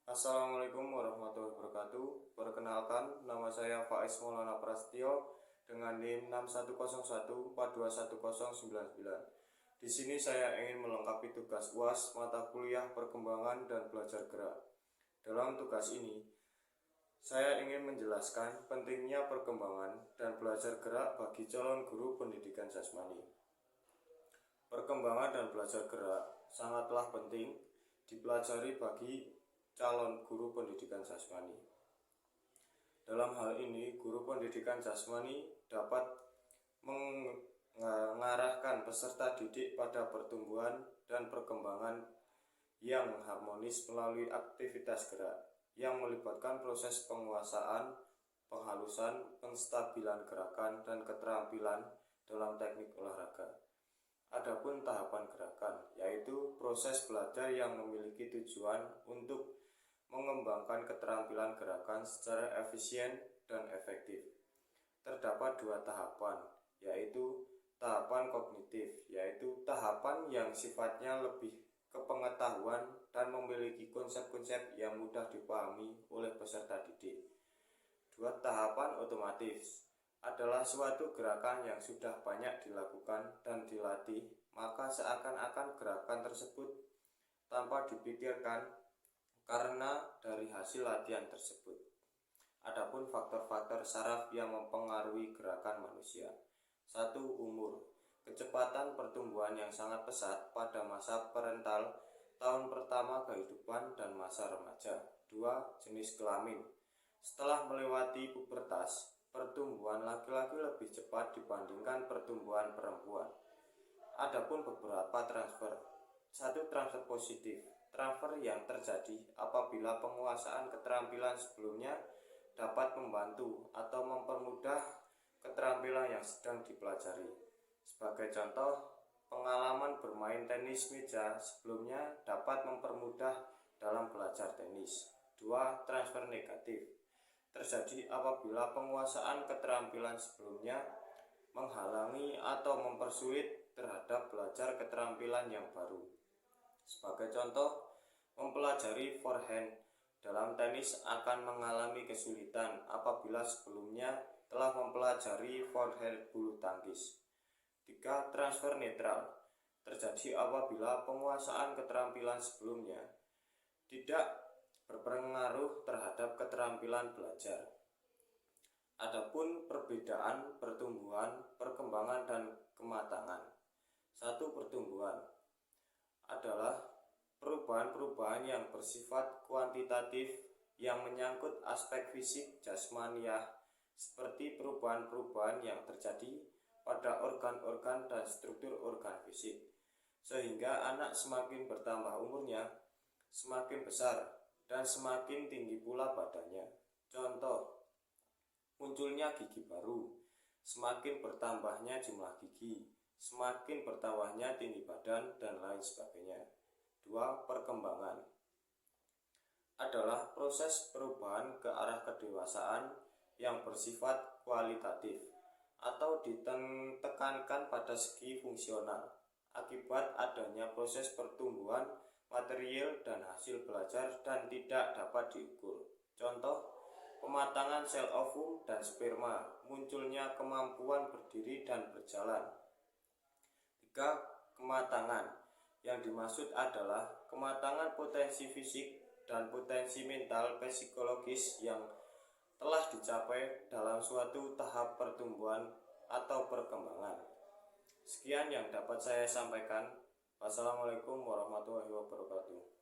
Assalamualaikum warahmatullahi wabarakatuh. Perkenalkan, nama saya Faiz Maulana Prasetyo dengan NIM 6101421099. Di sini saya ingin melengkapi tugas UAS mata kuliah perkembangan dan belajar gerak. Dalam tugas ini, saya ingin menjelaskan pentingnya perkembangan dan belajar gerak bagi calon guru pendidikan jasmani. Perkembangan dan belajar gerak sangatlah penting dipelajari bagi calon guru pendidikan jasmani. Dalam hal ini, guru pendidikan jasmani dapat mengarahkan peserta didik pada pertumbuhan dan perkembangan yang harmonis melalui aktivitas gerak yang melibatkan proses penguasaan, penghalusan, penstabilan gerakan, dan keterampilan dalam teknik olahraga. Adapun tahapan gerakan, yaitu proses belajar yang memiliki tujuan untuk mengembangkan keterampilan gerakan secara efisien dan efektif. Terdapat dua tahapan, yaitu tahapan kognitif, yaitu tahapan yang sifatnya lebih ke pengetahuan dan memiliki konsep-konsep yang mudah dipahami oleh peserta didik. Dua tahapan otomatis adalah suatu gerakan yang sudah banyak dilakukan dan dilatih, maka seakan-akan gerakan tersebut tanpa dipikirkan karena dari hasil latihan tersebut. Adapun faktor-faktor saraf yang mempengaruhi gerakan manusia. 1. Umur. Kecepatan pertumbuhan yang sangat pesat pada masa parental, tahun pertama kehidupan dan masa remaja. 2. Jenis kelamin. Setelah melewati pubertas, pertumbuhan laki-laki lebih cepat dibandingkan pertumbuhan perempuan. Adapun beberapa transfer. 1. Transfer positif. Transfer yang terjadi apabila penguasaan keterampilan sebelumnya dapat membantu atau mempermudah keterampilan yang sedang dipelajari. Sebagai contoh, pengalaman bermain tenis meja sebelumnya dapat mempermudah dalam belajar tenis. 2. Transfer negatif. Terjadi apabila penguasaan keterampilan sebelumnya menghalangi atau mempersulit terhadap belajar keterampilan yang baru. Sebagai contoh, mempelajari forehand dalam tenis akan mengalami kesulitan apabila sebelumnya telah mempelajari forehand bulu tangkis. 3. Transfer netral. Terjadi apabila penguasaan keterampilan sebelumnya tidak berpengaruh terhadap keterampilan belajar. Adapun perbedaan pertumbuhan, perkembangan, dan kematangan. 1. Pertumbuhan adalah perubahan-perubahan yang bersifat kuantitatif yang menyangkut aspek fisik jasmaniah, seperti perubahan-perubahan yang terjadi pada organ-organ dan struktur organ fisik, sehingga anak semakin bertambah umurnya, semakin besar, dan semakin tinggi pula badannya. Contoh, munculnya gigi baru, semakin bertambahnya jumlah gigi, semakin bertambahnya tinggi badan, dan lain sebagainya. 2. Perkembangan adalah proses perubahan ke arah kedewasaan yang bersifat kualitatif atau ditekankan pada segi fungsional akibat adanya proses pertumbuhan material dan hasil belajar dan tidak dapat diukur. Contoh, pematangan sel ovum dan sperma, munculnya kemampuan berdiri dan berjalan. 3. Kematangan. Yang dimaksud adalah kematangan potensi fisik dan potensi mental psikologis yang telah dicapai dalam suatu tahap pertumbuhan atau perkembangan. Sekian yang dapat saya sampaikan. Wassalamualaikum warahmatullahi wabarakatuh.